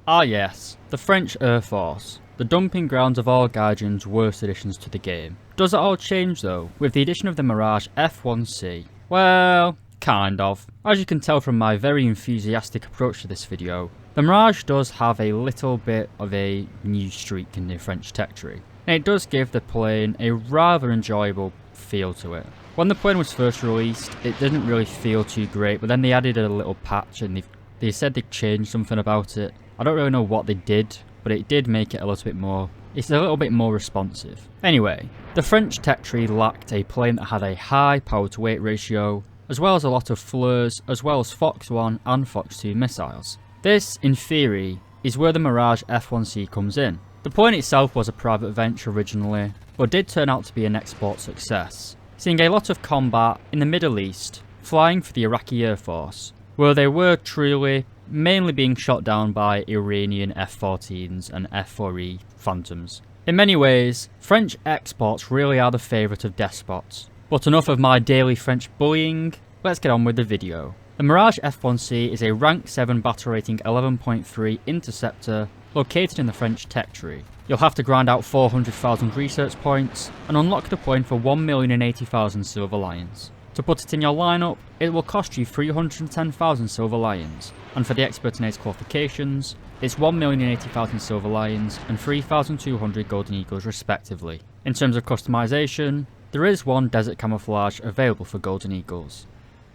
Ah yes, the French Air Force, the dumping grounds of all Gaijin's worst additions to the game. Does it all change though, with the addition of the Mirage F1C? Well, kind of. As you can tell from my very enthusiastic approach to this video, the Mirage does have a little bit of a new streak in the French tech tree, and it does give the plane a rather enjoyable feel to it. When the plane was first released, it didn't really feel too great, but then they added a little patch and they said they changed something about it. I don't really know what they did, but it did make it a little bit more, it's a little bit more responsive. Anyway, the French tech tree lacked a plane that had a high power to weight ratio, as well as a lot of flares, as well as Fox 1 and Fox 2 missiles. This, in theory, is where the Mirage F1C comes in. The plane itself was a private venture originally, but did turn out to be an export success, seeing a lot of combat in the Middle East, flying for the Iraqi Air Force, where they were truly mainly being shot down by Iranian F-14s and F-4E Phantoms. In many ways, French exports really are the favourite of despots. But enough of my daily French bullying, let's get on with the video. The Mirage F1C is a rank 7 battle rating 11.3 interceptor located in the French tech tree. You'll have to grind out 400,000 research points and unlock the plane for 1,080,000 silver lions. To put it in your lineup, it will cost you 310,000 silver lions, and for the expert and ace qualifications, it's 1,080,000 silver lions and 3,200 golden eagles respectively. In terms of customization, there is one desert camouflage available for golden eagles.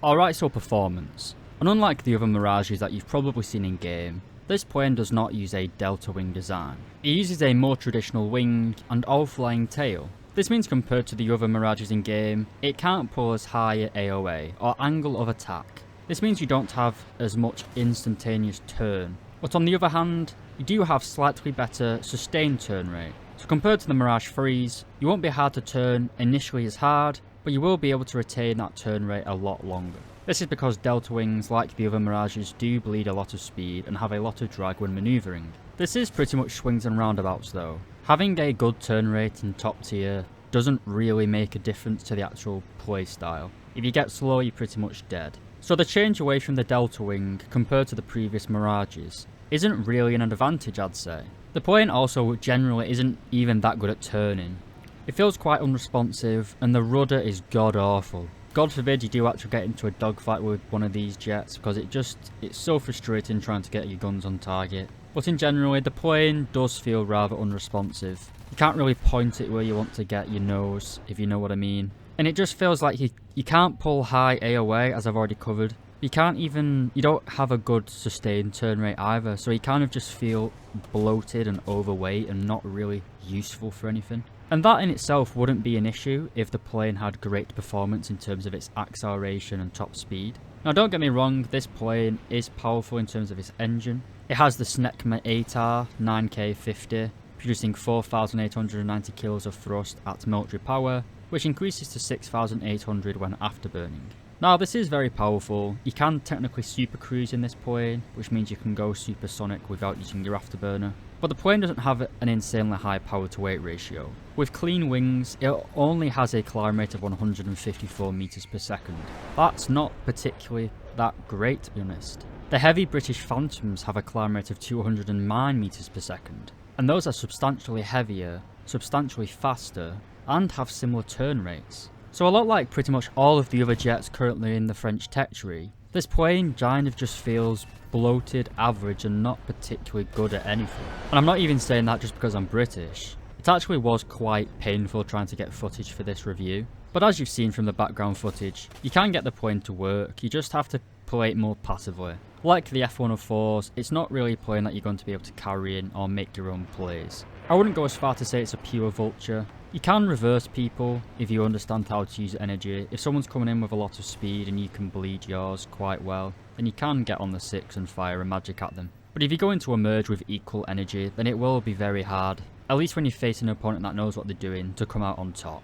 Alright, so performance. And unlike the other Mirages that you've probably seen in game, this plane does not use a delta wing design. It uses a more traditional wing and all-flying tail. This means compared to the other Mirages in game, it can't pull as high a AOA or angle of attack. This means you don't have as much instantaneous turn, but on the other hand, you do have slightly better sustained turn rate. So compared to the Mirage 3s, you won't be hard to turn initially as hard, but you will be able to retain that turn rate a lot longer. This is because delta wings, like the other Mirages, do bleed a lot of speed and have a lot of drag when manoeuvring. This is pretty much swings and roundabouts though. Having a good turn rate in top tier doesn't really make a difference to the actual playstyle. If you get slow, you're pretty much dead. So the change away from the delta wing compared to the previous Mirages isn't really an advantage, I'd say. The plane also generally isn't even that good at turning. It feels quite unresponsive and the rudder is god awful. God forbid you do actually get into a dogfight with one of these jets, because it's so frustrating trying to get your guns on target. But in general, the plane does feel rather unresponsive. You can't really point it where you want to get your nose, if you know what I mean. And it just feels like you can't pull high AOA, as I've already covered. You don't have a good sustained turn rate either, so you kind of just feel bloated and overweight and not really useful for anything. And that in itself wouldn't be an issue if the plane had great performance in terms of its acceleration and top speed. Now don't get me wrong, this plane is powerful in terms of its engine. It has the Snecma 8R 9K50, producing 4,890 kilos of thrust at military power, which increases to 6,800 when afterburning. Now this is very powerful. You can technically super cruise in this plane, which means you can go supersonic without using your afterburner. But the plane doesn't have an insanely high power to weight ratio. With clean wings, it only has a climb rate of 154 meters per second. That's not particularly that great, to be honest. The heavy British Phantoms have a climb rate of 209 meters per second, and those are substantially heavier, substantially faster, and have similar turn rates. So a lot like pretty much all of the other jets currently in the French tech tree, this plane kind of just feels bloated, average, and not particularly good at anything. And I'm not even saying that just because I'm British. It actually was quite painful trying to get footage for this review. But as you've seen from the background footage, you can get the plane to work, you just have to play it more passively. Like the F104s, it's not really a plane that you're going to be able to carry in or make your own plays. I wouldn't go as far to say it's a pure vulture. You can reverse people if you understand how to use energy. If someone's coming in with a lot of speed and you can bleed yours quite well, then you can get on the 6 and fire a magic at them. But if you go into a merge with equal energy, then it will be very hard, at least when you're facing an opponent that knows what they're doing, to come out on top.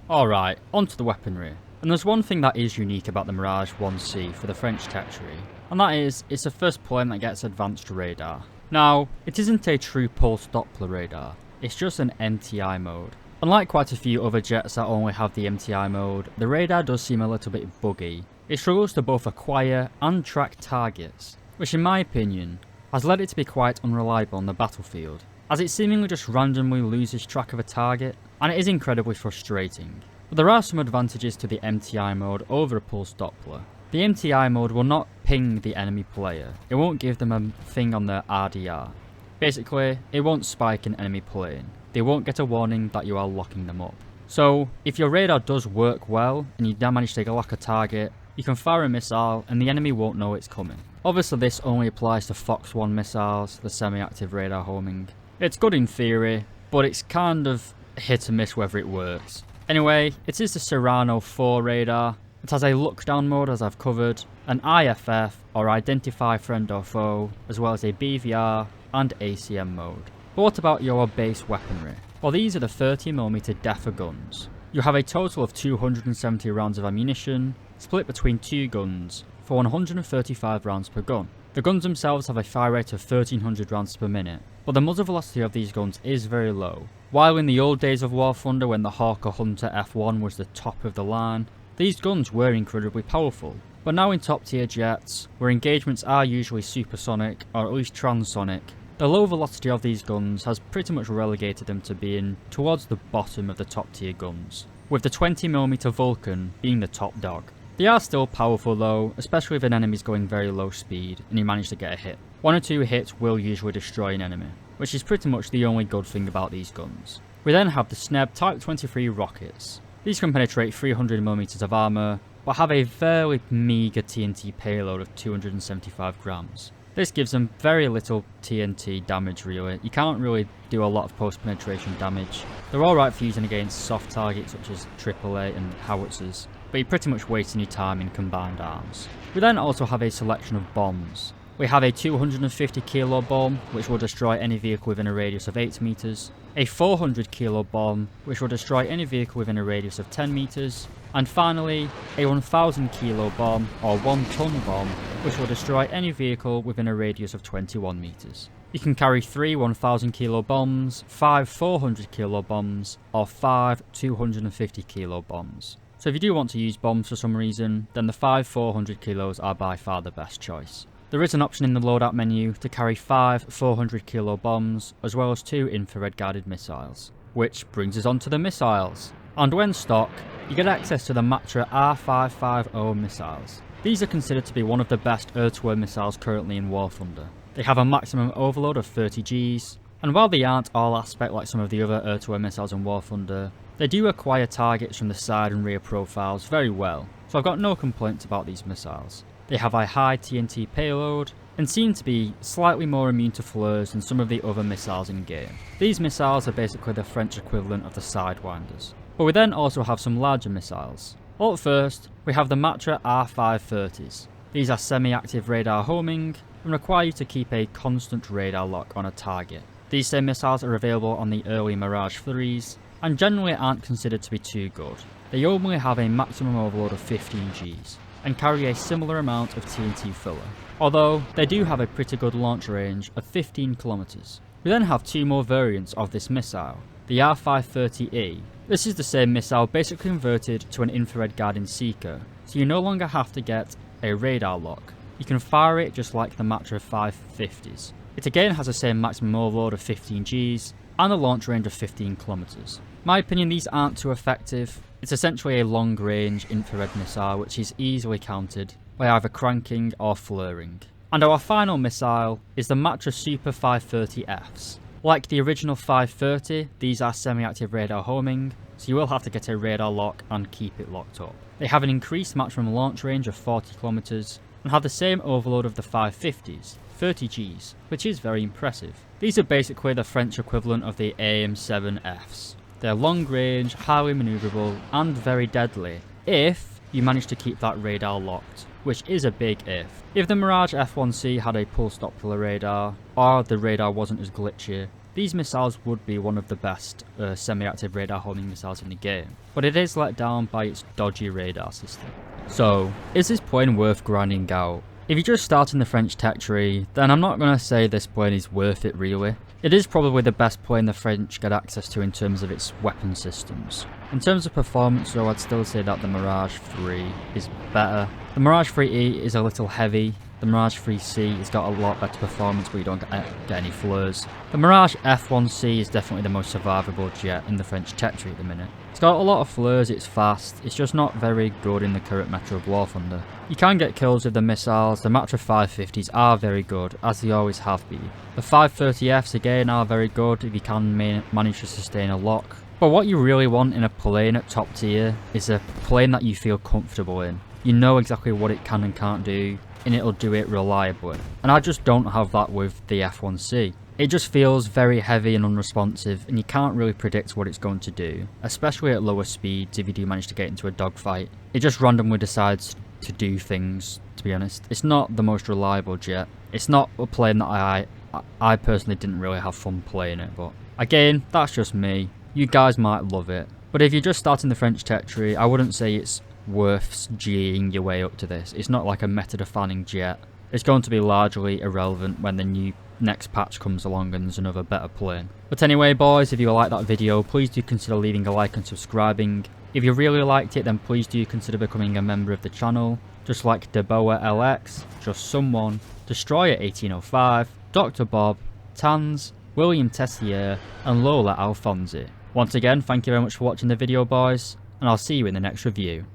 Alright, onto the weaponry. And there's one thing that is unique about the Mirage F1C for the French tech tree, and that is, it's the first plane that gets advanced radar. Now, it isn't a true pulse Doppler radar, it's just an MTI mode. Unlike quite a few other jets that only have the MTI mode, the radar does seem a little bit buggy. It struggles to both acquire and track targets, which in my opinion has led it to be quite unreliable on the battlefield, as it seemingly just randomly loses track of a target, and it is incredibly frustrating. But there are some advantages to the MTI mode over a pulse Doppler. The MTI mode will not ping the enemy player, it won't give them a thing on their RDR. Basically, it won't spike an enemy plane. They won't get a warning that you are locking them up. So, if your radar does work well, and you now manage to lock a target, you can fire a missile and the enemy won't know it's coming. Obviously this only applies to Fox 1 missiles, the semi-active radar homing. It's good in theory, but it's kind of hit and miss whether it works. Anyway, it is the Serrano 4 radar. It has a look down mode as I've covered, an IFF or identify friend or foe, as well as a BVR and ACM mode. But what about your base weaponry? Well, these are the 30mm Defa guns. You have a total of 270 rounds of ammunition, split between 2 guns, for 135 rounds per gun. The guns themselves have a fire rate of 1300 rounds per minute, but the muzzle velocity of these guns is very low. While in the old days of War Thunder, when the Hawk or Hunter F1 was the top of the line, these guns were incredibly powerful. But now in top tier jets, where engagements are usually supersonic or at least transonic, the low velocity of these guns has pretty much relegated them to being towards the bottom of the top tier guns, with the 20mm Vulcan being the top dog. They are still powerful though, especially if an enemy is going very low speed and you manage to get a hit. 1 or 2 hits will usually destroy an enemy, which is pretty much the only good thing about these guns. We then have the SNEB Type 23 rockets. These can penetrate 300mm of armour, but have a fairly meagre TNT payload of 275 grams. This gives them very little TNT damage really. You can't really do a lot of post-penetration damage. They're alright for using against soft targets such as AAA and howitzers, but you're pretty much wasting your time in combined arms. We then also have a selection of bombs. We have a 250 kilo bomb, which will destroy any vehicle within a radius of 8 meters, a 400 kilo bomb, which will destroy any vehicle within a radius of 10 meters, and finally, a 1000 kilo bomb, or 1 ton bomb, which will destroy any vehicle within a radius of 21 meters. You can carry 3 1000 kilo bombs, 5 400 kilo bombs, or 5 250 kilo bombs. So if you do want to use bombs for some reason, then the 5 400 kilos are by far the best choice. There is an option in the loadout menu to carry 5 400 kilo bombs, as well as 2 infrared guided missiles. Which brings us on to the missiles. And when stock, you get access to the Matra R550 missiles. These are considered to be one of the best air-to-air missiles currently in War Thunder. They have a maximum overload of 30 Gs, and while they aren't all aspect like some of the other air-to-air missiles in War Thunder, they do acquire targets from the side and rear profiles very well, so I've got no complaints about these missiles. They have a high TNT payload, and seem to be slightly more immune to flares than some of the other missiles in game. These missiles are basically the French equivalent of the Sidewinders. But we then also have some larger missiles. Well, at first, we have the Matra R530s. These are semi-active radar homing, and require you to keep a constant radar lock on a target. These same missiles are available on the early Mirage 3s, and generally aren't considered to be too good. They only have a maximum overload of 15 Gs, and carry a similar amount of TNT filler, although they do have a pretty good launch range of 15 kilometers. We then have 2 more variants of this missile, the R530E. This is the same missile basically converted to an infrared guiding seeker, so you no longer have to get a radar lock. You can fire it just like the Matra 550s. It again has the same maximum overload of 15 Gs, and a launch range of 15 kilometers. My opinion, these aren't too effective. It's essentially a long-range infrared missile which is easily countered by either cranking or flaring. And our final missile is the Matra Super 530Fs. Like the original 530, these are semi-active radar homing, so you will have to get a radar lock and keep it locked up. They have an increased maximum launch range of 40 kilometers and have the same overload of the 550s, 30 Gs, which is very impressive. These are basically the French equivalent of the AIM-7Fs. They're long range, highly manoeuvrable, and very deadly, if you manage to keep that radar locked, which is a big if. If the Mirage F1C had a pulse Doppler radar, or the radar wasn't as glitchy, these missiles would be one of the best semi-active radar homing missiles in the game, but it is let down by its dodgy radar system. So, is this plane worth grinding out? If you're just starting the French tech tree, then I'm not going to say this plane is worth it really. It is probably the best plane the French get access to in terms of its weapon systems. In terms of performance though, I'd still say that the Mirage 3 is better. The Mirage 3E is a little heavy, The Mirage F1C has got a lot better performance, but you don't get any flares. The Mirage F1C is definitely the most survivable jet in the French territory at the minute. It's got a lot of flares, it's fast, it's just not very good in the current meta of War Thunder. You can get kills with the missiles, the Matra 550s are very good, as they always have been. The 530Fs again are very good if you can manage to sustain a lock. But what you really want in a plane at top tier is a plane that you feel comfortable in. You know exactly what it can and can't do, and it'll do it reliably. And I just don't have that with the F1C. It just feels very heavy and unresponsive, and you can't really predict what it's going to do, especially at lower speeds if you do manage to get into a dogfight. It just randomly decides to do things, to be honest. It's not the most reliable jet. It's not a plane that I personally didn't really have fun playing it, but again, that's just me. You guys might love it. But if you're just starting the French territory, I wouldn't say it's worth G'ing your way up to this. It's not like a meta-defining jet. It's going to be largely irrelevant when the next patch comes along and there's another better plane. But anyway boys, if you liked that video, please do consider leaving a like and subscribing. If you really liked it, then please do consider becoming a member of the channel. Just like Deboa LX, Just Someone, Destroyer 1805, Dr. Bob, Tans, William Tessier, and Lola Alfonsi. Once again, thank you very much for watching the video boys, and I'll see you in the next review.